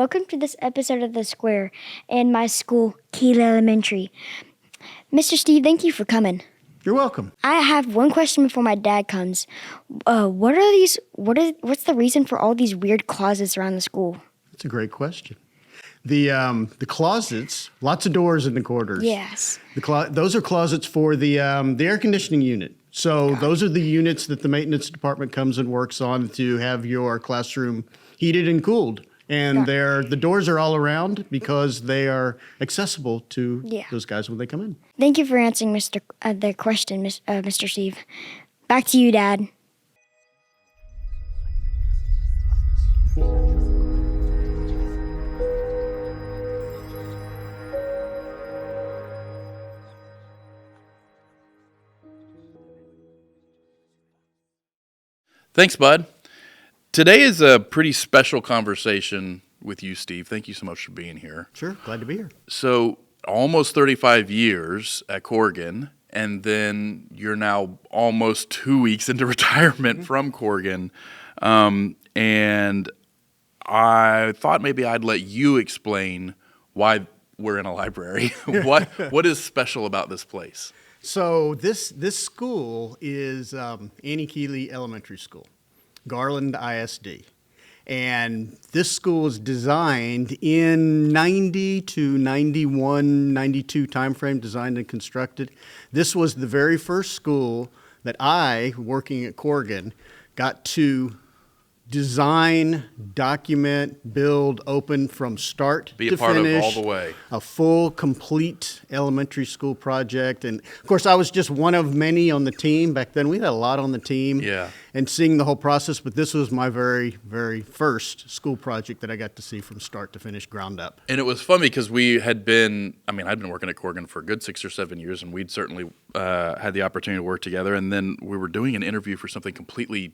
Welcome to this episode of TheSquare in my school, Keeley Elementary. Mr. Steve, thank you for coming. You're welcome. I have one question before my dad comes. What's the reason for all these weird closets around the school? That's a great question. The closets, lots of doors in the corners. Yes. Those are closets for the air conditioning unit. So those are the units that the maintenance department comes and works on to have your classroom heated and cooled. And the doors are all around because they are accessible to those guys when they come in. Thank you for answering the question, Mr. Steve. Back to you, Dad. Thanks, Bud. Today is a pretty special conversation with you, Steve. Thank you so much for being here. Sure, glad to be here. So, almost 35 years at Corgan, and then you're now almost 2 weeks into retirement from Corgan. And I thought maybe I'd let you explain why we're in a library. What is special about this place? So this school is Annie Keeley Elementary School, Garland ISD. And this school is designed in 90 to 91, 92 timeframe, designed and constructed. This was the very first school that I, working at Corgan, got to design, document, build, open from start to finish. Be a part of all the way. A full, complete elementary school project. And, of course, I was just one of many on the team. Back then, we had a lot on the team. Yeah. And seeing the whole process. But this was my very, very first school project that I got to see from start to finish, ground up. And it was fun because I'd been working at Corgan for a good 6 or 7 years, and we'd certainly had the opportunity to work together. And then we were doing an interview for something completely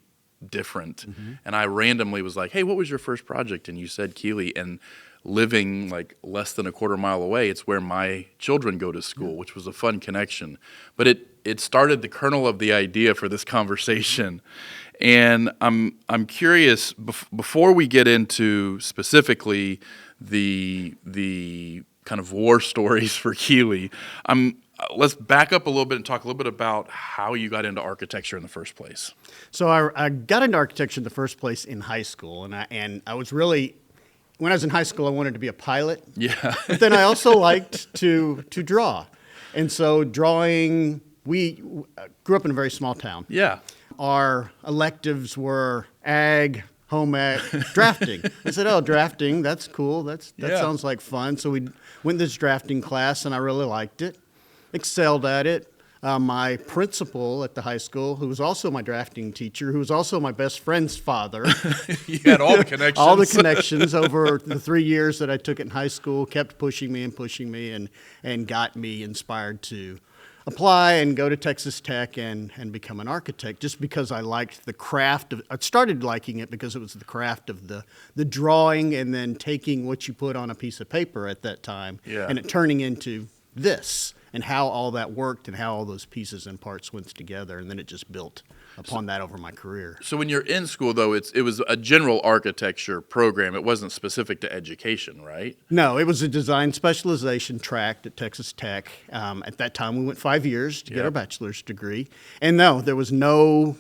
different. Mm-hmm. And I randomly was like, hey, what was your first project? And you said Keeley. And living like less than a quarter mile away, it's where my children go to school, which was a fun connection. But it started the kernel of the idea for this conversation. And I'm curious, before we get into specifically the kind of war stories for Keeley, let's back up a little bit and talk a little bit about how you got into architecture in the first place. So I got into architecture in the first place in high school, and I was really, when I was in high school, I wanted to be a pilot. Yeah. But then I also liked to draw, and so drawing. We grew up in a very small town. Yeah. Our electives were ag, home ec, drafting. I said, oh, drafting, that's cool. That sounds like fun. So we went to this drafting class, and I really liked it. Excelled at it. My principal at the high school, who was also my drafting teacher, who was also my best friend's father. You had all the connections. All the connections over the 3 years that I took it in high school, kept pushing me and got me inspired to apply and go to Texas Tech and become an architect, just because I liked the craft of, I started liking it because it was the craft of the drawing and then taking what you put on a piece of paper at that time and it turning into this, and how all that worked and how all those pieces and parts went together, and then it just built upon that over my career. So when you're in school, though, it was a general architecture program. It wasn't specific to education, right? No, it was a design specialization track at Texas Tech. At that time, we went 5 years to get our bachelor's degree, and no, there was no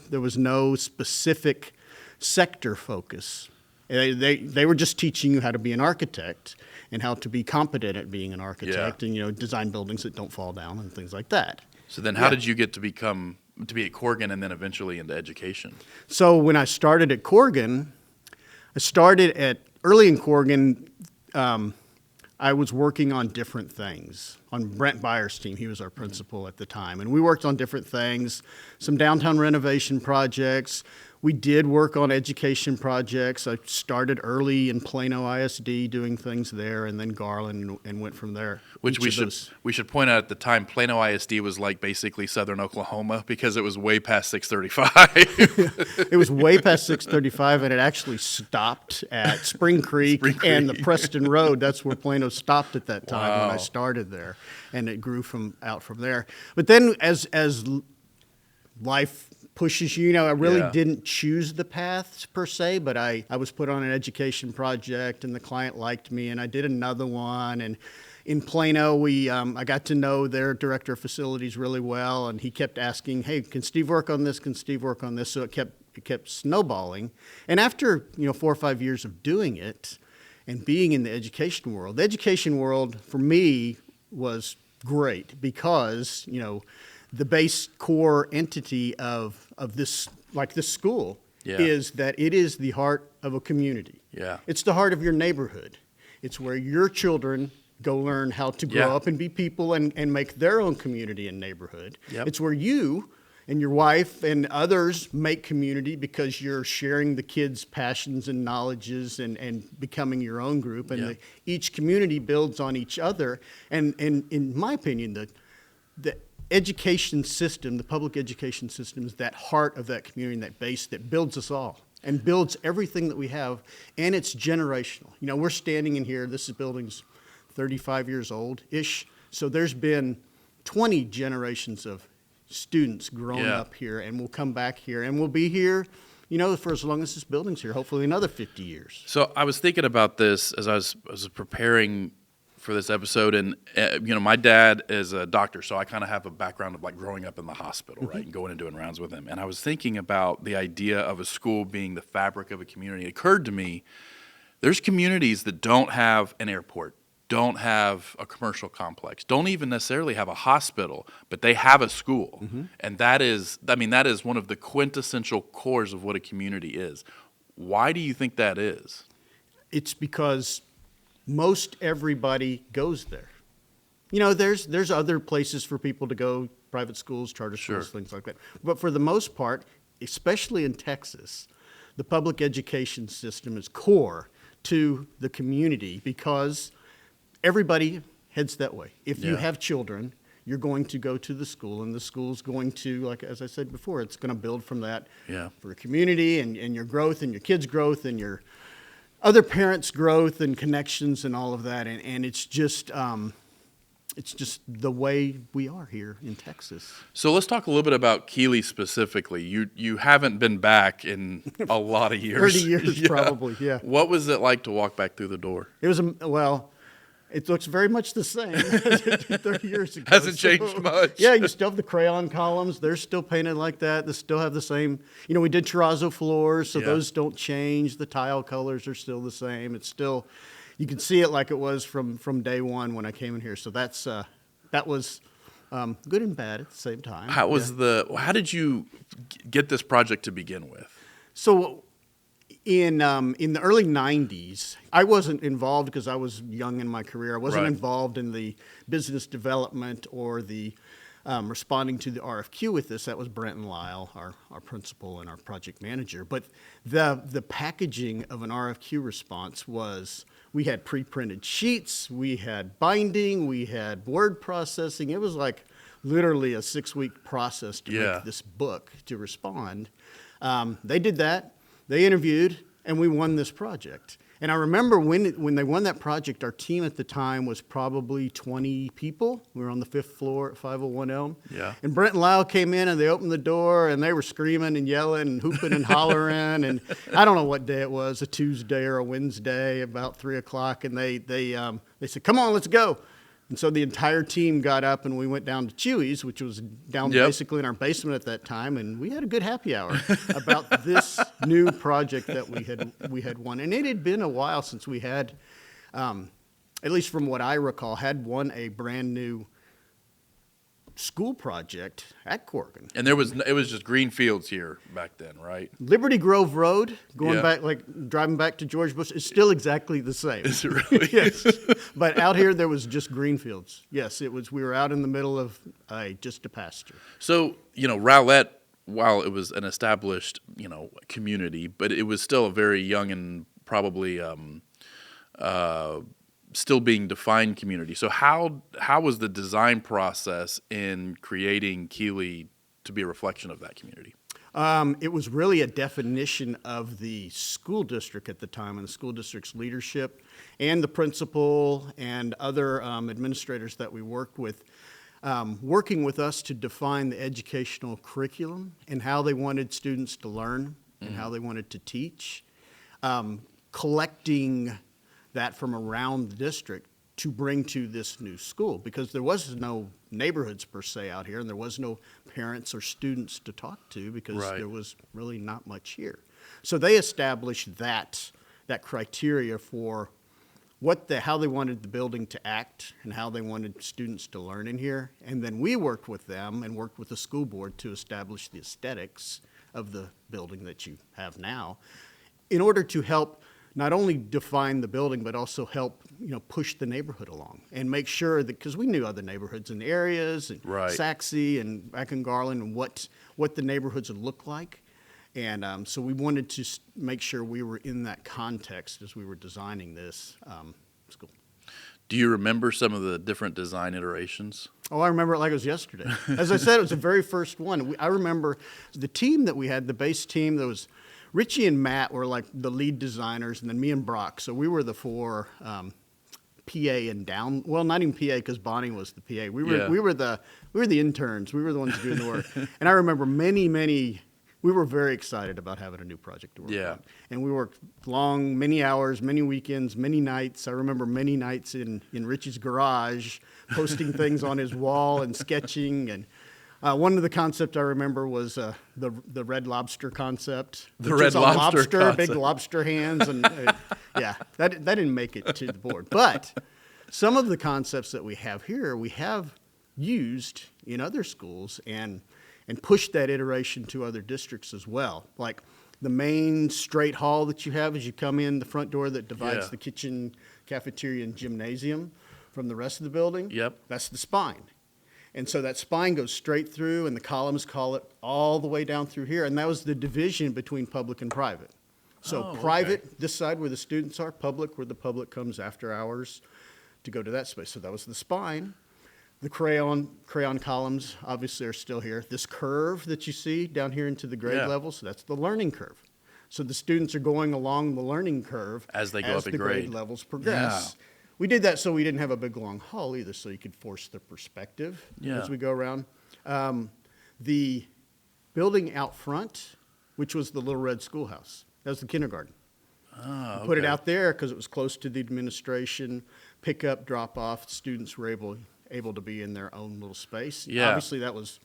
specific sector focus. They were just teaching you how to be an architect and how to be competent at being an architect and design buildings that don't fall down and things like that. So then how did you get to be at Corgan and then eventually into education? So when I started at Corgan, early in Corgan, I was working on different things. On Brent Byer's team, he was our principal at the time, and we worked on different things, some downtown renovation projects. We did work on education projects. I started early in Plano ISD doing things there, and then Garland, and went from there. Which we should point out at the time, Plano ISD was like basically southern Oklahoma because it was way past 635. It was way past 635, and it actually stopped at Spring Creek and the Preston Road. That's where Plano stopped at that time when I started there, and it grew out from there. But then as life pushes you. You know, I really Yeah. didn't choose the paths per se, but I was put on an education project, and the client liked me, and I did another one. And in Plano, I got to know their director of facilities really well, and he kept asking, "Hey, can Steve work on this? Can Steve work on this?" So it kept snowballing. And after 4 or 5 years of doing it and being in the education world for me was great because the base core entity of this, like this school, Yeah. is that it is the heart of a community. Yeah. It's the heart of your neighborhood. It's where your children go learn how to grow Yeah. up and be people and make their own community and neighborhood. Yep. It's where you and your wife and others make community because you're sharing the kids' passions and knowledges and becoming your own group. And Yep. each community builds on each other. And in my opinion, the education system, the public education system, is that heart of that community and that base that builds us all and builds everything that we have. And it's generational. We're standing in here, this building's 35 years old-ish. So there's been 20 generations of students grown Yeah. up here, and we'll come back here, and we'll be here, for as long as this building's here, hopefully another 50 years. So I was thinking about this as I was preparing for this episode, and my dad is a doctor, so I kind of have a background of like growing up in the hospital, right, and going and doing rounds with him. And I was thinking about the idea of a school being the fabric of a community. It occurred to me, there's communities that don't have an airport, don't have a commercial complex, don't even necessarily have a hospital, but they have a school. And that is one of the quintessential cores of what a community is. Why do you think that is? It's because most everybody goes there. There's other places for people to go, private schools, charter schools, Sure. things like that. But for the most part, especially in Texas, the public education system is core to the community because everybody heads that way. If you Yeah. have children, you're going to go to the school, and the school's going to, like as I said before, it's going to build from that Yeah. for a community and your growth and your kids' growth and your other parents' growth and connections and all of that. And it's just the way we are here in Texas. So let's talk a little bit about Keeley specifically. You haven't been back in a lot of years. 30 years Yeah. probably, yeah. What was it like to walk back through the door? It was, it looks very much the same as it did 30 years ago. Hasn't changed much. Yeah, you still have the crayon columns. They're still painted like that. They still have the same, we did terrazzo floors, so Yeah. those don't change. The tile colors are still the same. It's still, you can see it like it was from day one when I came in here. So that was good and bad at the same time. How did you get this project to begin with? So in the early 90s, I wasn't involved because I was young in my career. I wasn't Right. involved in the business development or the responding to the RFQ with this. That was Brent and Lyle, our principal and our project manager. But the packaging of an RFQ response was, we had pre-printed sheets, we had binding, we had word processing. It was like literally a 6-week process to Yeah. make this book to respond. They did that. They interviewed, and we won this project. And I remember when they won that project, our team at the time was probably 20 people. We were on the 5th floor at 501 Elm. Yeah. And Brent and Lyle came in, and they opened the door, and they were screaming and yelling and hooping and hollering. And I don't know what day it was, a Tuesday or a Wednesday, about 3 o'clock. And they said, "Come on, let's go." And so the entire team got up, and we went down to Chewy's, which was down Yep. basically in our basement at that time, and we had a good happy hour about this new project that we had won. And it had been a while since we had, at least from what I recall, had won a brand new school project at Corgan. And it was just green fields here back then, right? Liberty Grove Road, going Yeah. back, like driving back to George Bush, is still exactly the same. Is it really? Yes. But out here, there was just green fields. Yes, it was. We were out in the middle of just a pasture. So, Rowlett, while it was an established, community, but it was still a very young and probably still being defined community. So how was the design process in creating Keeley to be a reflection of that community? It was really a definition of the school district at the time and the school district's leadership and the principal and other administrators that we worked with. working with us to define the educational curriculum and how they wanted students to learn and how they wanted to teach, collecting that from around the district to bring to this new school, because there was no neighborhoods per se out here, and there was no parents or students to talk to because there was really not much here. So they established that criteria for how they wanted the building to act and how they wanted students to learn in here. And then we worked with them and worked with the school board to establish the aesthetics of the building that you have now in order to help not only define the building, but also help, push the neighborhood along and make sure that, because we knew other neighborhoods in the areas, and Saxe and back in Garland, and what the neighborhoods would look like. And so we wanted to make sure we were in that context as we were designing this school. Do you remember some of the different design iterations? Oh, I remember it like it was yesterday. As I said, it was the very first one. I remember the team that we had, the base team. There was Richie and Matt were like the lead designers, and then me and Brock. So we were the four PA and down. Well, not even PA, because Bonnie was the PA. We were the interns. We were the ones doing the work. And I remember we were very excited about having a new project to work on. And we worked long, many hours, many weekends, many nights. I remember many nights in Richie's garage, posting things on his wall and sketching. And one of the concepts I remember was the red lobster concept. The red lobster concept. Big lobster hands. And that didn't make it to the board. But some of the concepts that we have here, we have used in other schools and push that iteration to other districts as well. Like the main straight hall that you have as you come in, the front door that divides the kitchen, cafeteria, and gymnasium from the rest of the building. That's the spine. And so that spine goes straight through, and the columns call it all the way down through here. And that was the division between public and private. So private, this side where the students are, public where the public comes after hours to go to that space. So that was the spine. The crayon columns obviously are still here. This curve that you see down here into the grade level, so that's the learning curve. So the students are going along the learning curve as they go up in grade. Grade levels progress. We did that so we didn't have a big long hall either, so you could force the perspective as we go around. The building out front, which was the Little Red Schoolhouse, that was the kindergarten. Put it out there because it was close to the administration, pick up, drop off. Students were able to be in their own little space. Obviously, that was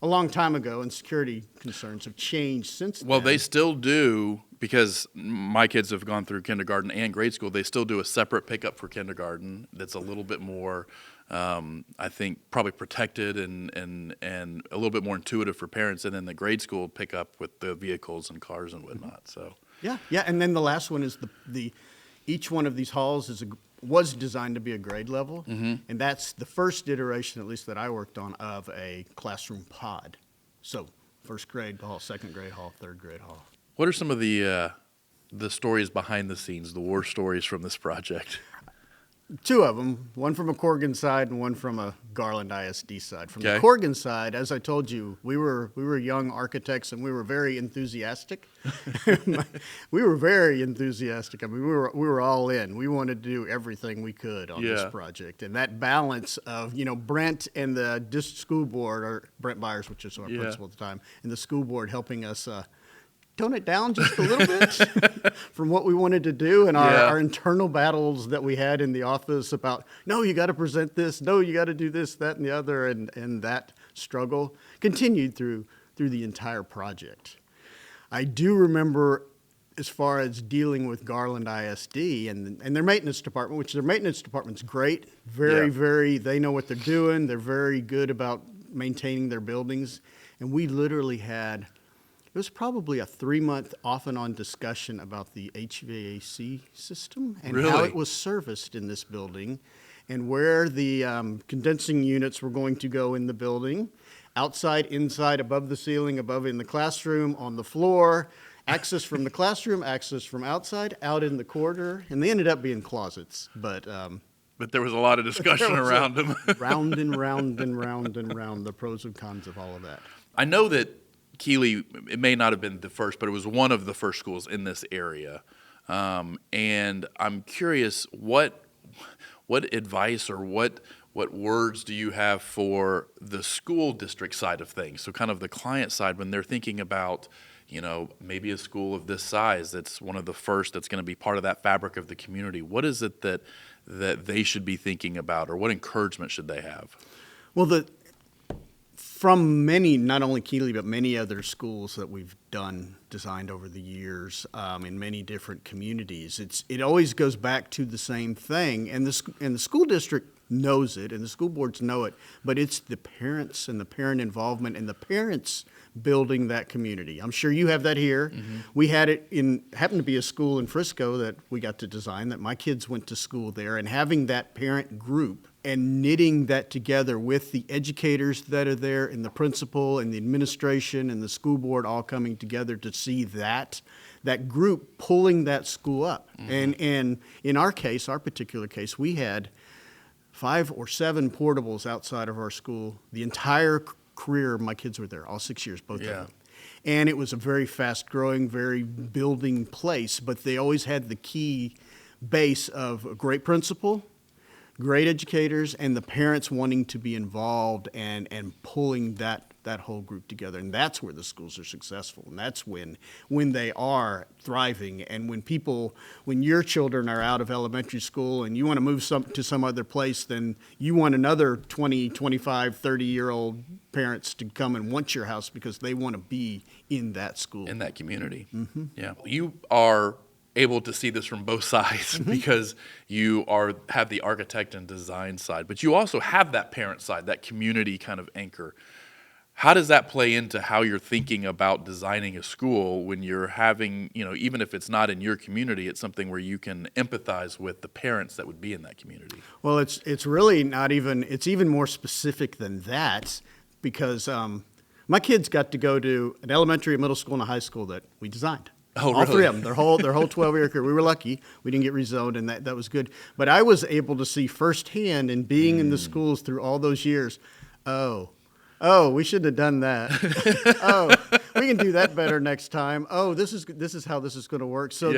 a long time ago, and security concerns have changed since then. Well, they still do, because my kids have gone through kindergarten and grade school. They still do a separate pickup for kindergarten that's a little bit more, I think, probably protected and a little bit more intuitive for parents. And then the grade school pickup with the vehicles and cars and whatnot. So and then the last one is each one of these halls was designed to be a grade level, and that's the first iteration, at least that I worked on, of a classroom pod. So first grade hall, second grade hall, third grade hall. What are some of the stories behind the scenes, the war stories from this project? Two of them, one from a Corgan side and one from a Garland ISD side. From the Okay. Corgan side, as I told you, we were young architects and we were very enthusiastic. We were very enthusiastic. I mean, we were all in. We wanted to do everything we could on this project. And that balance of, Brent and the school board, or Brent Byers, which is our principal at the time, and the school board helping us tone it down just a little bit from what we wanted to do, and our internal battles that we had in the office about, no, you got to present this, no, you got to do this, that, and the other, and that struggle continued through the entire project. I do remember, as far as dealing with Garland ISD and their maintenance department, which their maintenance department's great, very, they know what they're doing, they're very good about maintaining their buildings, and we literally had, it was probably a 3-month off and on discussion about the HVAC system and how it was serviced in this building, and where the condensing units were going to go in the building, outside, inside, above the ceiling, above in the classroom, on the floor, access from the classroom, access from outside, out in the corridor, and they ended up being closets, but there was a lot of discussion around them. Round and round and round and round, the pros and cons of all of that. I know that Keeley, it may not have been the first, but it was one of the first schools in this area. And I'm curious, what advice or what what words do you have for the school district side of things? So kind of the client side when they're thinking about, maybe a school of this size that's one of the first that's going to be part of that fabric of the community. What is it that they should be thinking about, or what encouragement should they have? Well, from many, not only Keeley, but many other schools that we've designed over the years in many different communities, it always goes back to the same thing, and the school district knows it, and the school boards know it, but it's the parents and the parent involvement and the parents building that community. I'm sure you have that here. Mm-hmm. We had it happened to be a school in Frisco that we got to design, that my kids went to school there, and having that parent group and knitting that together with the educators that are there and the principal and the administration and the school board all coming together to see that group pulling that school up. Mm-hmm. And in our particular case, we had 5 or 7 portables outside of our school the entire career my kids were there, all 6 years, both of them. And it was a very fast-growing, very building place, but they always had the key base of a great principal, great educators, and the parents wanting to be involved and pulling that whole group together. And that's where the schools are successful. And that's when they are thriving. And when your children are out of elementary school and you want to move to some other place, then you want another 20, 25, 30-year-old parents to come and want your house because they want to be in that school. In that community. Mm-hmm. Yeah. You are able to see this from both sides mm-hmm. because you have the architect and design side, but you also have that parent side, that community kind of anchor. How does that play into how you're thinking about designing a school when you're having, even if it's not in your community, it's something where you can empathize with the parents that would be in that community? Well, it's really not even, it's even more specific than that, because my kids got to go to an elementary, a middle school, and a high school that we designed. Oh, really? All 3 of them, their whole 12-year career. We were lucky. We didn't get rezoned, and that was good. But I was able to see firsthand, and being in the schools through all those years, oh, we shouldn't have done that. Oh, we can do that better next time. Oh, this is how this is going to work. So,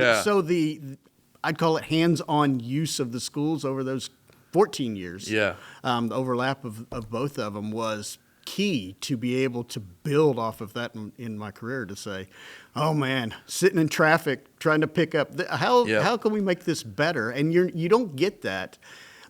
I'd call it hands-on use of the schools over those 14 years. Yeah. The overlap of both of them was key to be able to build off of that in my career, to say, oh man, sitting in traffic trying to pick up, how can we make this better? And you don't get that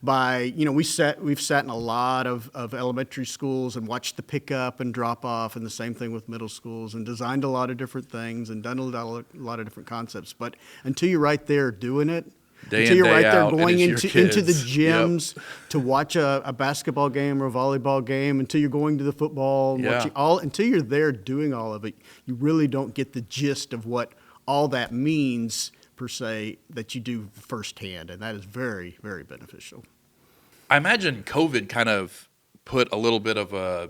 by, we've sat in a lot of elementary schools and watched the pick up and drop off, and the same thing with middle schools, and designed a lot of different things and done a lot of different concepts. But until you're right there doing it, until you're right there going into the gyms to watch a basketball game or a volleyball game, until you're going to the football and watching until you're there doing all of it, you really don't get the gist of what all that means per se, that you do firsthand, and that is very, very beneficial. I imagine COVID kind of put a little bit of a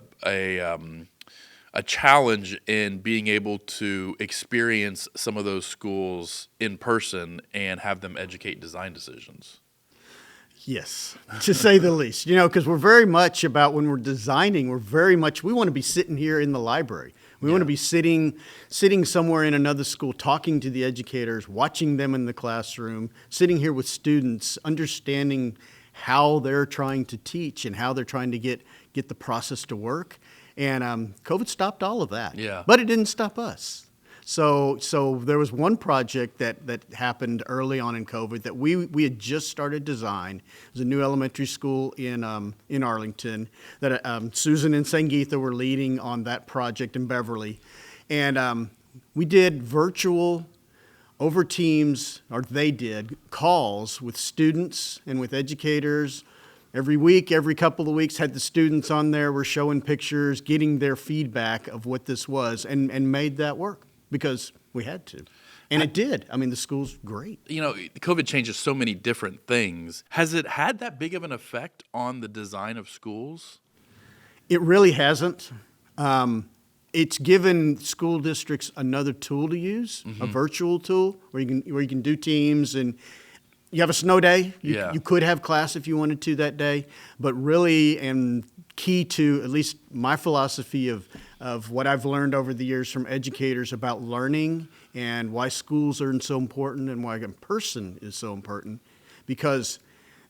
challenge in being able to experience some of those schools in person and have them educate design decisions. Yes, to say the least. Because we're very much about, when we're designing, we want to be sitting here in the library. We want to be sitting somewhere in another school, talking to the educators, watching them in the classroom, sitting here with students, understanding how they're trying to teach and how they're trying to get the process to work. And COVID stopped all of that. Yeah. But it didn't stop us. So there was one project that happened early on in COVID that we had just started design. It was a new elementary school in Arlington that Susan and Sangeetha were leading on that project in Beverly. And we did virtual, over Teams, or they did, calls with students and with educators. Every week, every couple of weeks, had the students on there, were showing pictures, getting their feedback of what this was, and made that work. Because we had to. And it did. I mean, the school's great. COVID changes so many different things. Has it had that big of an effect on the design of schools? It really hasn't. It's given school districts another tool to use, a virtual tool, where you can do Teams, and you have a snow day. You could have class if you wanted to that day. But really, and key to at least my philosophy of what I've learned over the years from educators about learning and why schools are so important and why in person is so important, because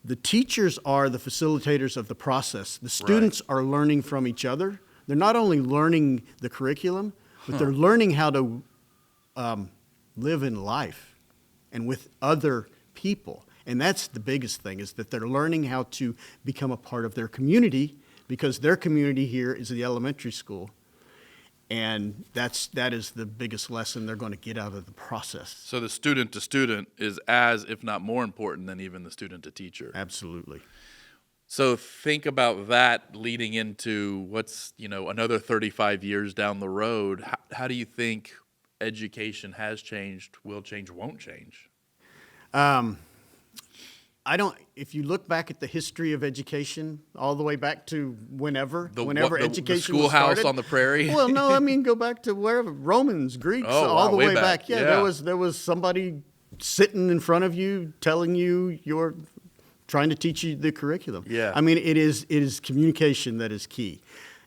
The teachers are the facilitators of the process. The students are learning from each other. They're not only learning the curriculum, but they're learning how to live in life and with other people. And that's the biggest thing, is that they're learning how to become a part of their community, because their community here is the elementary school. And that is the biggest lesson they're going to get out of the process. So the student to student is as, if not more important than even the student to teacher. Absolutely. So think about that leading into what's, another 35 years down the road. How do you think education has changed, will change, won't change? If you look back at the history of education, all the way back to whenever The education was schoolhouse started. on the prairie? Well, no, I mean, go back to wherever, Romans, Greeks, all the way way back. back. Yeah, there was somebody sitting in front of you telling you you're trying to teach you the curriculum. Yeah. I mean, it is communication that is key.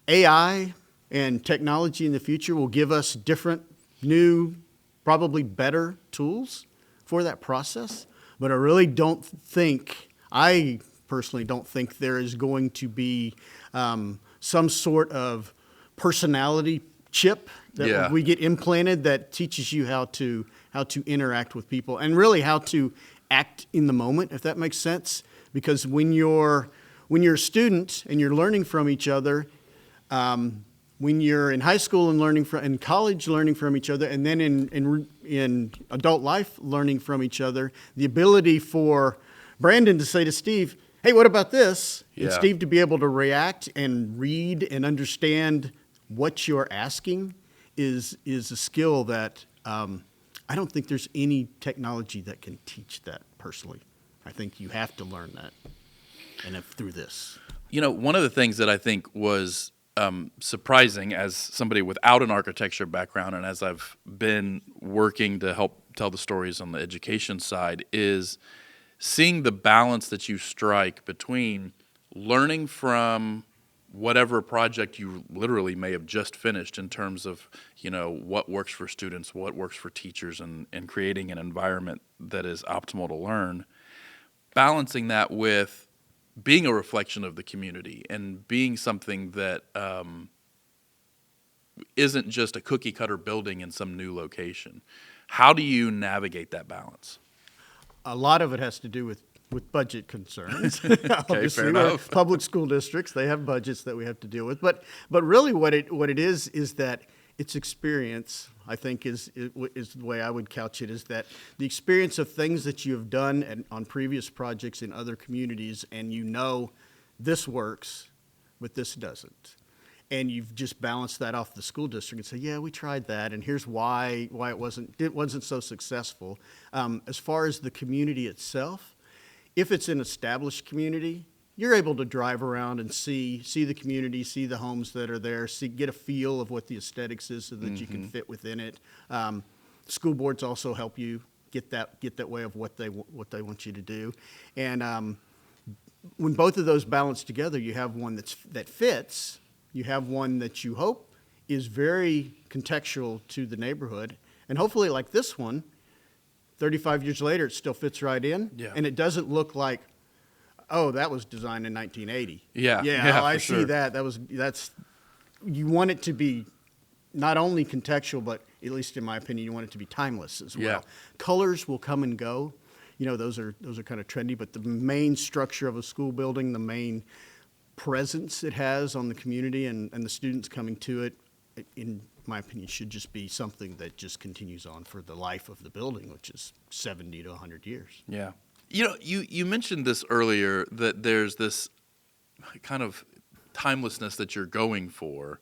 AI and technology in the future will give us different, new, probably better tools for that process. But I personally don't think there is going to be some sort of personality chip that we get implanted that teaches you how to interact with people, and really how to act in the moment, if that makes sense. Because when you're a student and you're learning from each other, when you're in high school and in college learning from each other, and then in adult life learning from each other, the ability for Brandon to say to Steve, "Hey, what about this?" And Steve to be able to react and read and understand what you're asking is a skill that I don't think there's any technology that can teach that personally. I think you have to learn that, and through this. One of the things that I think was surprising, as somebody without an architecture background and as I've been working to help tell the stories on the education side, is seeing the balance that you strike between learning from whatever project you literally may have just finished in terms of, what works for students, what works for teachers, and creating an environment that is optimal to learn, balancing that with being a reflection of the community and being something that isn't just a cookie cutter building in some new location. How do you navigate that balance? A lot of it has to do with budget concerns. Okay, Obviously, fair enough. Public school districts, they have budgets that we have to deal with. But really what it is that it's experience, I think, is the way I would couch it, is that the experience of things that you have done on previous projects in other communities, and this works, but this doesn't. And you've just balanced that off the school district and say, yeah, we tried that, and here's why it wasn't so successful. As far as the community itself, if it's an established community, you're able to drive around and see the community, see the homes that are there, get a feel of what the aesthetics is so that you can fit within it. School boards also help you get that way of what they want you to do. And when both of those balance together, you have one that fits. You have one that you hope is very contextual to the neighborhood, and hopefully, like this one, 35 years later, it still fits right in, and it doesn't look like, oh, that was designed in 1980. I see sure. That's you want it to be not only contextual, but at least in my opinion, you want it to be timeless as well. Yeah. Colors will come and go. Those are kind of trendy, but the main structure of a school building, the main presence it has on the community and the students coming to it, in my opinion, should just be something that just continues on for the life of the building, which is 70 to 100 years. Yeah. You mentioned this earlier, that there's this kind of timelessness that you're going for,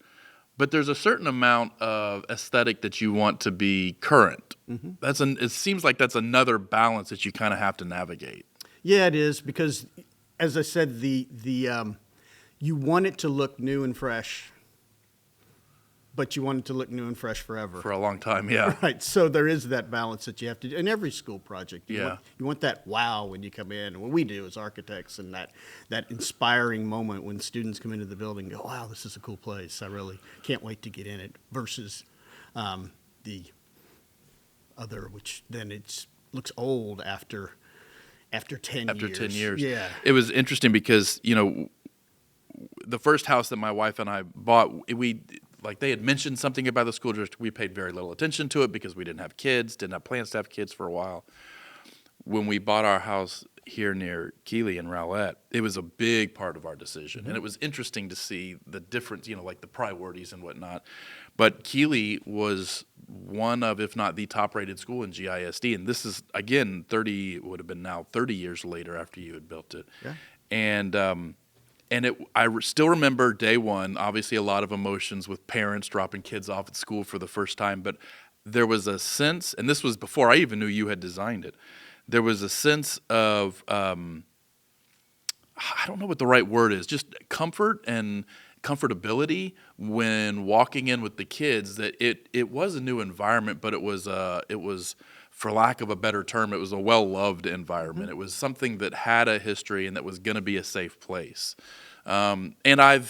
but there's a certain amount of aesthetic that you want to be current. Mm-hmm. It seems like that's another balance that you kind of have to navigate. Yeah, it is, because as I said, you want it to look new and fresh, but you want it to look new and fresh forever. For a long time, yeah. Right. So there is that balance that you have to do in every school project. You Yeah. want that wow when you come in, and what we do as architects, and that inspiring moment when students come into the building and go, wow, this is a cool place. I really can't wait to get in it, versus the other, which then looks old after after 10 after years. 10 years. Yeah. It was interesting because, the first house that my wife and I bought, they had mentioned something about the school district. We paid very little attention to it because we didn't have kids, didn't have plans to have kids for a while. When we bought our house here near Keeley and Rowlett, it was a big part of our decision. And it was interesting to see the difference, like the priorities and whatnot. But Keeley was one of, if not the top rated school in GISD. And this is, again, would have been now 30 years later after you had built it. Yeah. And I still remember day one, obviously a lot of emotions with parents dropping kids off at school for the first time. But there was a sense, and this was before I even knew you had designed it, there was a sense of, I don't know what the right word is, just comfort and comfortability when walking in with the kids, that it was a new environment, but it was, for lack of a better term, it was a well-loved environment. It was something that had a history and that was going to be a safe place. And I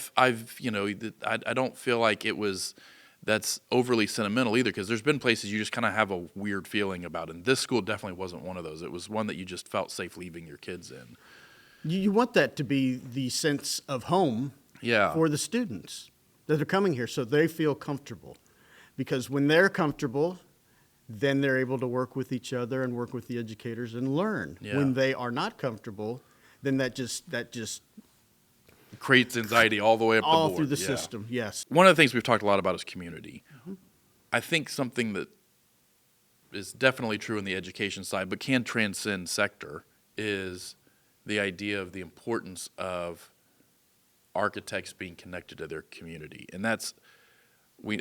don't feel like that's overly sentimental either, because there's been places you just kind of have a weird feeling about. And this school definitely wasn't one of those. It was one that you just felt safe leaving your kids in. You want that to be the sense of home for the students that are coming here, so they feel comfortable. Because when they're comfortable, then they're able to work with each other and work with the educators and learn. Yeah. When they are not comfortable, then that just Creates anxiety all the way up the board. all through the system. Yes. One of the things we've talked a lot about is community. I think something that is definitely true in the education side, but can transcend sector, is the idea of the importance of architects being connected to their community. And that's,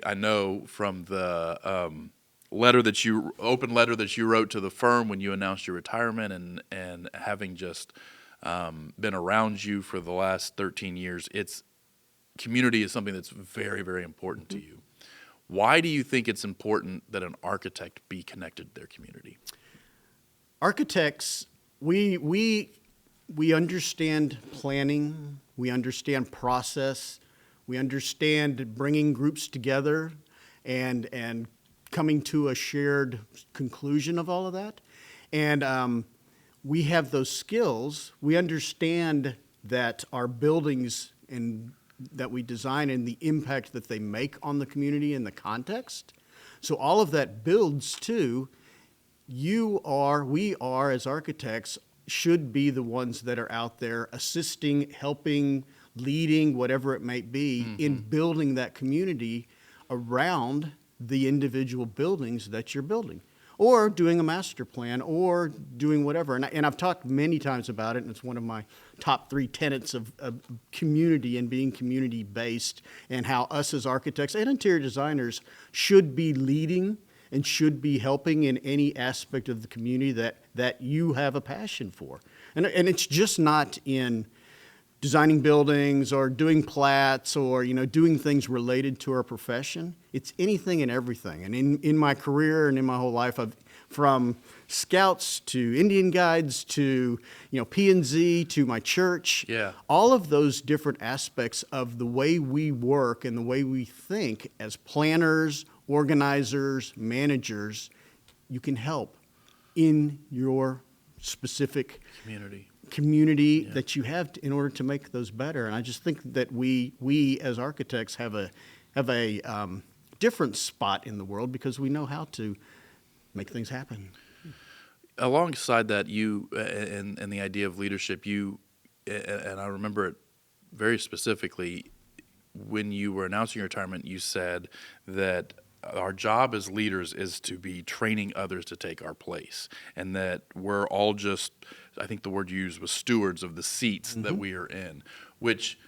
I know from the open letter that you wrote to the firm when you announced your retirement, and having just been around you for the last 13 years, community is something that's very, very important to you. Why do you think it's important that an architect be connected to their community? Architects, we understand planning, we understand process, we understand bringing groups together and coming to a shared conclusion of all of that. And we have those skills. We understand that our buildings and that we design and the impact that they make on the community and the context. So all of that builds to we are as architects should be the ones that are out there assisting, helping, leading, whatever it might be, in building that community around the individual buildings that you're building, or doing a master plan, or doing whatever. And I've talked many times about it, and it's one of my top 3 tenets of community and being community-based, and how us as architects and interior designers should be leading and should be helping in any aspect of the community that you have a passion for. And it's just not in designing buildings or doing plats or doing things related to our profession. It's anything and everything. And in my career and in my whole life, from scouts to Indian guides to P&Z to my church, all of those different aspects of the way we work and the way we think as planners, organizers, managers, you can help in your specific community that you have in order to make those better. And I just think that we as architects have a different spot in the world because we know how to make things happen. Alongside that, you and the idea of leadership, and I remember it very specifically, when you were announcing your retirement, you said that our job as leaders is to be training others to take our place, and that we're all just, I think the word you used was stewards of the seats that we are in, which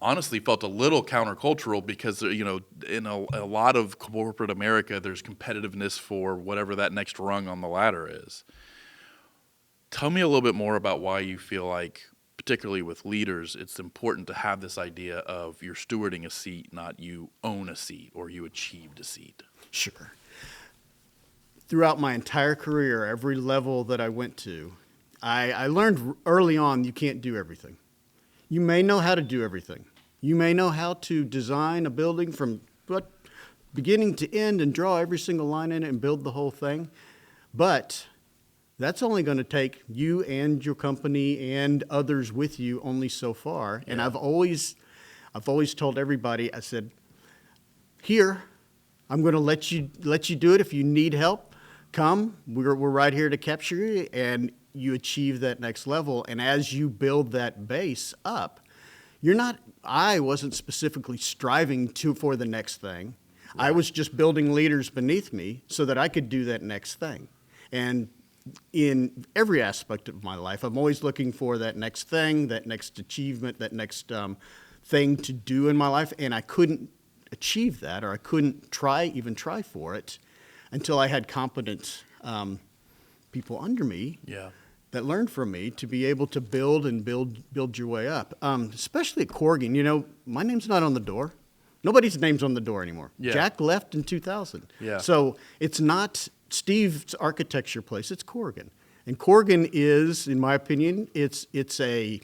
honestly felt a little countercultural because, in a lot of corporate America, there's competitiveness for whatever that next rung on the ladder is. Tell me a little bit more about why you feel like, particularly with leaders, it's important to have this idea of you're stewarding a seat, not you own a seat or you achieved a seat. Sure. Throughout my entire career, every level that I went to, I learned early on you can't do everything. You may know how to do everything. You may know how to design a building from beginning to end and draw every single line in it and build the whole thing. But that's only going to take you and your company and others with you only so far. And I've always told everybody, I said, here, I'm going to let you do it. If you need help, come. We're right here to capture you, and you achieve that next level. And as you build that base up, I wasn't specifically striving for the next thing. Right. I was just building leaders beneath me so that I could do that next thing. And in every aspect of my life, I'm always looking for that next thing, that next achievement, that next thing to do in my life. And I couldn't achieve that, or I couldn't even try for it until I had competent people under me. Yeah. That learned from me to be able to build your way up. Especially at Corgan, you know, my name's not on the door. Nobody's name's on the door anymore. Yeah. Jack left in 2000. Yeah. So it's not Steve's architecture place, it's Corgan. And Corgan is, in my opinion, it's a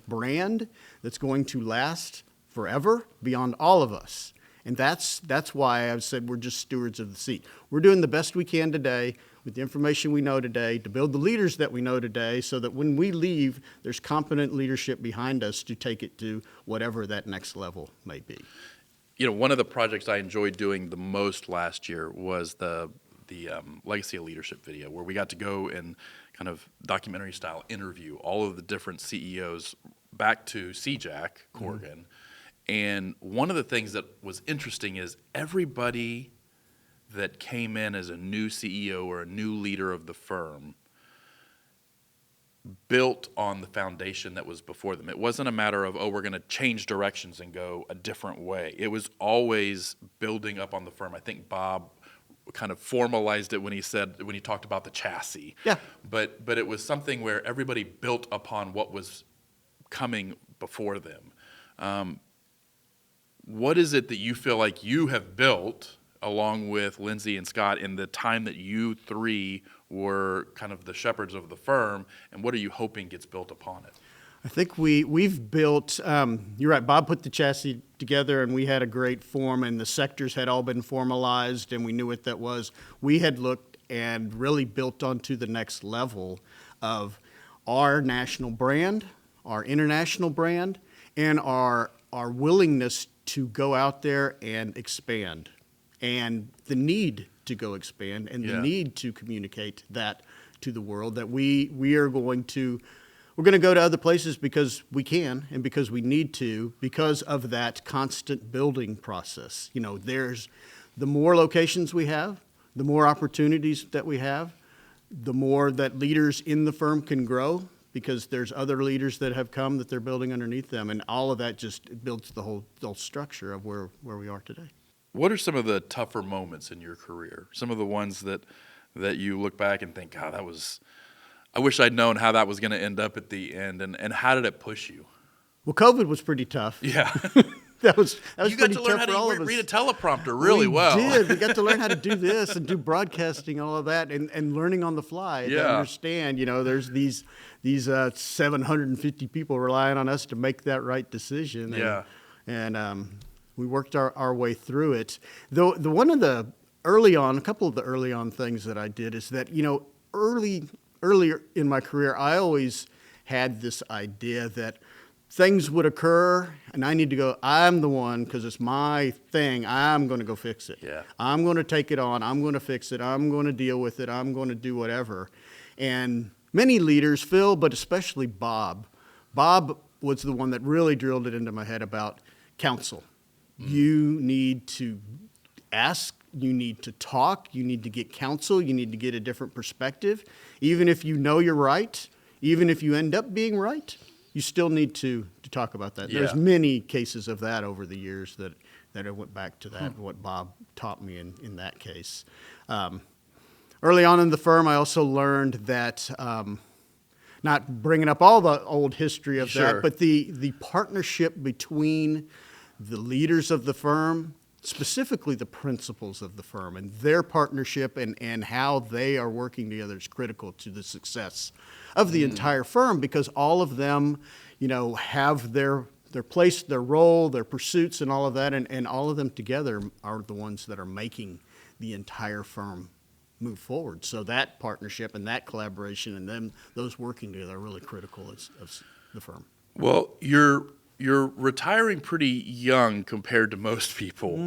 brand that's going to last forever beyond all of us. And that's why I've said we're just stewards of the seat. We're doing the best we can today with the information we know today to build the leaders that we know today so that when we leave, there's competent leadership behind us to take it to whatever that next level may be. You know, one of the projects I enjoyed doing the most last year was the Legacy of Leadership video, where we got to go and kind of documentary style interview all of the different CEOs back to see Jack Corgan. Mm-hmm. And one of the things that was interesting is everybody that came in as a new CEO or a new leader of the firm built on the foundation that was before them. It wasn't a matter of, we're going to change directions and go a different way. It was always building up on the firm. I think Bob kind of formalized it when he talked about the chassis. Yeah. But it was something where everybody built upon what was coming before them. What is it that you feel like you have built along with Lindsay and Scott in the time that you three were kind of the shepherds of the firm, and what are you hoping gets built upon it? I think we've built, you're right, Bob put the chassis together and we had a great form and the sectors had all been formalized and we knew what that was. We had looked and really built onto the next level of our national brand, our international brand, and our willingness to go out there and expand, and the need to go expand, and the need to communicate that to the world, that we're going to go to other places because we can and because we need to, because of that constant building process. You know, there's the more locations we have, the more opportunities that we have, the more that leaders in the firm can grow, because there's other leaders that have come that they're building underneath them, and all of that just builds the whole structure of where we are today. What are some of the tougher moments in your career? Some of the ones that you look back and think, God, I wish I'd known how that was going to end up at the end, and how did it push you? Well, COVID was pretty tough. Yeah. That was you got to learn how to read a teleprompter really well. We did. We got to learn how to do this and do broadcasting, all of that, and learning on the fly to understand. You know, there's these 750 people relying on us to make that right decision. And we worked our way through it. Though a couple of the early on things that I did is that, you know, earlier in my career, I always had this idea that things would occur, and I need to go, I'm the one, because it's my thing, I'm going to go fix it. Yeah. I'm going to take it on, I'm going to fix it, I'm going to deal with it, I'm going to do whatever. And many leaders, Phil, but especially Bob was the one that really drilled it into my head about counsel. You need to ask, you need to talk, you need to get counsel, you need to get a different perspective. Even if you know you're right, even if you end up being right, you still need to talk about that. Yeah. There's many cases of that over the years that I went back to that, what Bob taught me in that case. Early on in the firm, I also learned that, not bringing up all the old history of that, but the partnership between the leaders of the firm, specifically the principals of the firm, and their partnership and how they are working together is critical to the success of the entire firm, because all of them, you know, have their place, their role, their pursuits, and all of that, and all of them together are the ones that are making the entire firm move forward. So that partnership and that collaboration and those working together are really critical of the firm. Well, you're retiring pretty young compared to most people.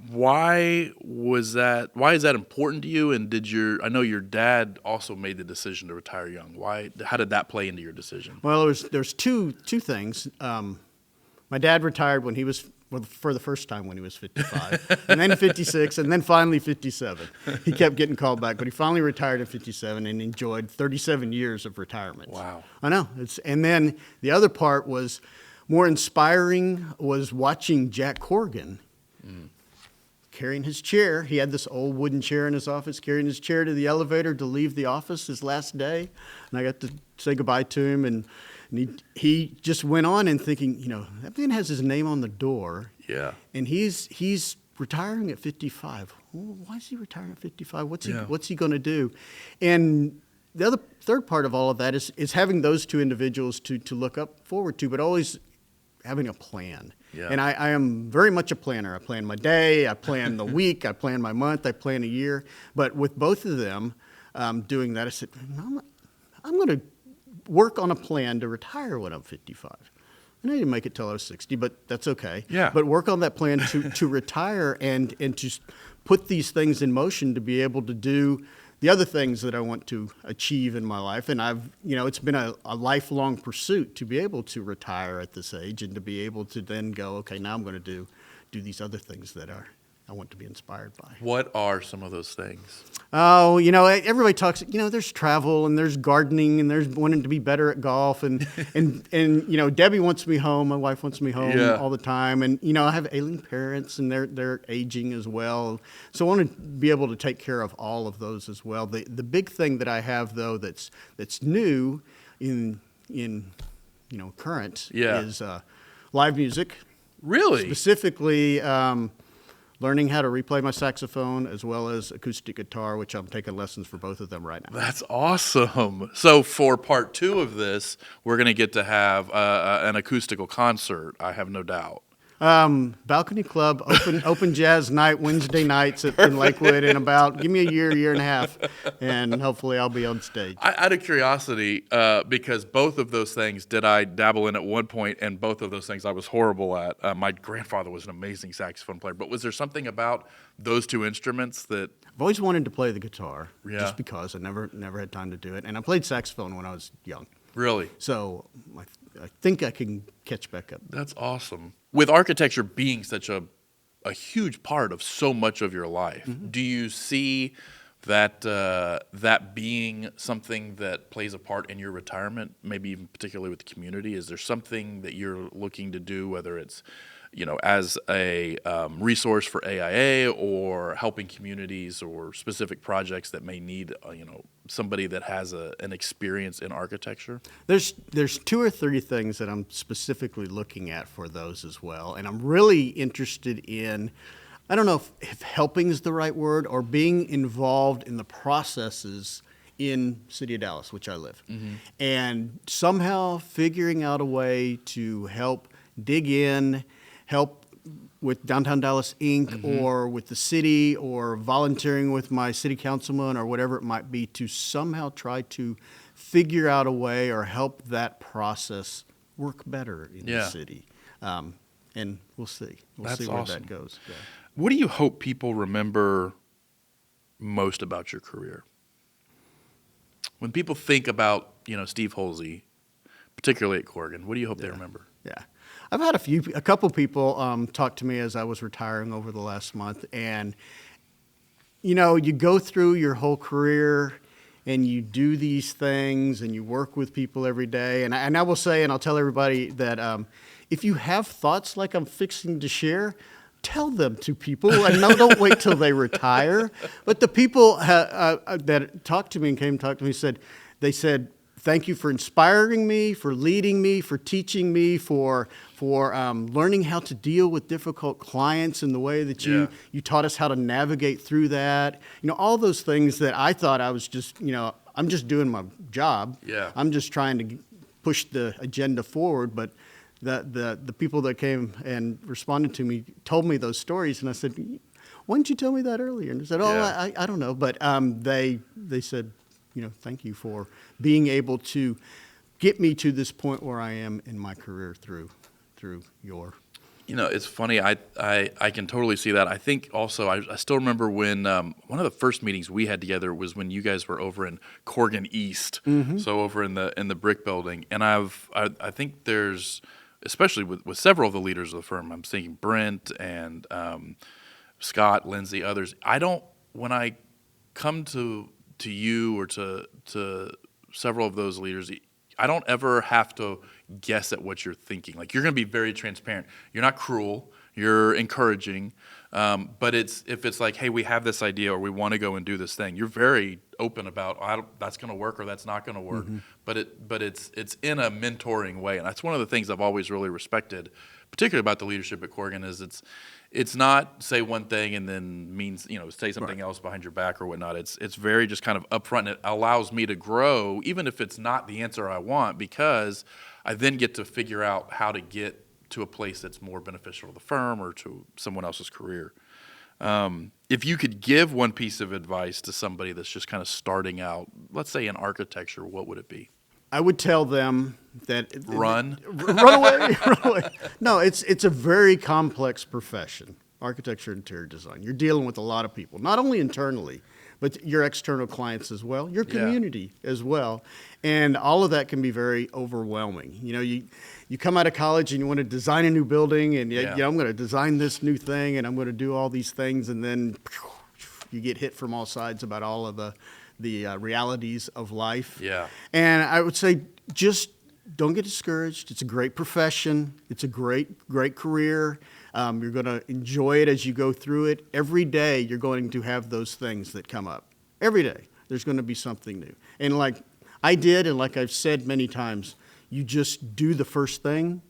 Why was that? Why is that important to you? And I know your dad also made the decision to retire young. How did that play into your decision? Well, there's two things. My dad retired when he was for the first time when he was 55, and then 56, and then finally 57. He kept getting called back, but he finally retired at 57 and enjoyed 37 years of retirement. Wow. I know. And then the other part was more inspiring was watching Jack Corgan carrying his chair. He had this old wooden chair in his office, carrying his chair to the elevator to leave the office his last day. And I got to say goodbye to him, and he just went on and thinking, that man has his name on the door. Yeah. And he's retiring at 55. Well, why is he retiring at 55? What's he going to do? And the third part of all of that is having those two individuals to look up forward to, but always having a plan. Yeah. And I am very much a planner. I plan my day, I plan the week, I plan my month, I plan a year. But with both of them doing that, I said, I'm going to work on a plan to retire when I'm 55. And I didn't make it till I was 60, but that's okay. Yeah. But work on that plan to retire and to put these things in motion to be able to do the other things that I want to achieve in my life. And it's been a lifelong pursuit to be able to retire at this age and to be able to then go, okay, now I'm going to do these other things that I want to be inspired by. What are some of those things? Oh, everybody talks, there's travel and there's gardening and there's wanting to be better at golf and Debbie wants me home. My wife wants me home all the time. And, I have ailing parents and they're aging as well. So I want to be able to take care of all of those as well. The big thing that I have though, that's new in current is live music. Really? Specifically, learning how to replay my saxophone as well as acoustic guitar, which I'm taking lessons for both of them right now. That's awesome. So for part 2 of this, we're going to get to have an acoustical concert, I have no doubt. Balcony Club, open jazz night, Wednesday nights in Lakewood in give me a year and a half, and hopefully I'll be on stage. Out of curiosity, because both of those things did I dabble in at one point, and both of those things I was horrible at. My grandfather was an amazing saxophone player, but was there something about those two instruments that... I've always wanted to play the guitar, just because I never had time to do it, and I played saxophone when I was young. Really? So I think I can catch back up. That's awesome. With architecture being such a huge part of so much of your life, do you see that that being something that plays a part in your retirement, maybe even particularly with the community? Is there something that you're looking to do, whether it's as a resource for AIA or helping communities or specific projects that may need, somebody that has an experience in architecture? There's 2 or 3 things that I'm specifically looking at for those as well. And I'm really interested in, I don't know if helping is the right word, or being involved in the processes in City of Dallas, which I live. And somehow figuring out a way to help dig in, help with Downtown Dallas Inc. Or with the city, or volunteering with my city councilman or whatever it might be, to somehow try to figure out a way or help that process work better in the city. And we'll see. We'll see where that goes. Yeah. What do you hope people remember most about your career? When people think about, Steve Hulsey, particularly at Corgan, what do you hope they remember? Yeah. I've had a couple people talk to me as I was retiring over the last month, and you go through your whole career and you do these things and you work with people every day, and I will say, and I'll tell everybody that if you have thoughts like I'm fixing to share, tell them to people, and don't wait till they retire. But the people that talked to me and came to talk to me said, thank you for inspiring me, for leading me, for teaching me, for learning how to deal with difficult clients in the way that you taught us how to navigate through that. All those things that I thought I was just, I'm just doing my job. Yeah. I'm just trying to push the agenda forward. But the people that came and responded to me told me those stories, and I said, why didn't you tell me that earlier? And I said, oh, Yeah. I don't know. But they said, thank you for being able to get me to this point where I am in my career through your. It's funny. I can totally see that. I think also I still remember when one of the first meetings we had together was when you guys were over in Corgan East, so over in the brick building. And I think there's, especially with several of the leaders of the firm, I'm thinking Brent and Scott, Lindsay, others. When I come to you or to several of those leaders, I don't ever have to guess at what you're thinking. Like, you're going to be very transparent. You're not cruel. You're encouraging. But if it's like, hey, we have this idea or we want to go and do this thing, you're very open about that's going to work or that's not going to work. But it's in a mentoring way, and that's one of the things I've always really respected, particularly about the leadership at Corgan, is it's not say one thing and then means say something else behind your back or whatnot. It's very just kind of upfront. And it allows me to grow, even if it's not the answer I want, because I then get to figure out how to get to a place that's more beneficial to the firm or to someone else's career. If you could give one piece of advice to somebody that's just kind of starting out, let's say in architecture, what would it be? I would tell them that Run away, run away. No, it's a very complex profession, architecture and interior design. You're dealing with a lot of people, not only internally, but your external clients as well, your community as well, and all of that can be very overwhelming. You come out of college and you want to design a new building, and I'm going to design this new thing, and I'm going to do all these things, and then you get hit from all sides about all of the realities of life. Yeah. And I would say just don't get discouraged. It's a great profession. It's a great career. You're going to enjoy it as you go through it. Every day you're going to have those things that come up. Every day there's going to be something new. And like I did, and like I've said many times, you just do the first thing,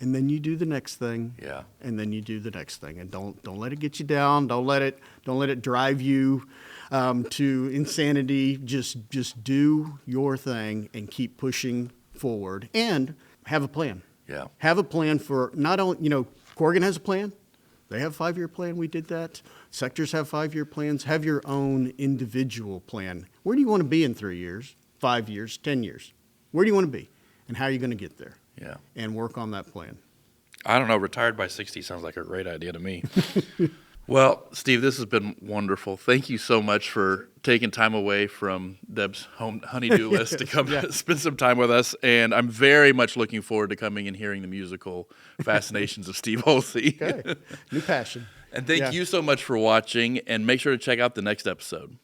and then you do the next thing. Yeah. And then you do the next thing. And don't let it get you down. Don't let it drive you to insanity. Just do your thing and keep pushing forward and have a plan. Yeah. Have a plan for not only, Corgan has a plan. They have a 5-year plan. We did that. Sectors have 5-year plans. Have your own individual plan. Where do you want to be in 3 years, 5 years, 10 years? Where do you want to be? And how are you going to get there? Yeah. And work on that plan. I don't know. Retired by 60 sounds like a great idea to me. Well, Steve, this has been wonderful. Thank you so much for taking time away from Deb's honey-do list to come spend some time with us. And I'm very much looking forward to coming and hearing the musical fascinations of Steve Hulsey. Okay. New passion. And thank you so much for watching. And make sure to check out the next episode.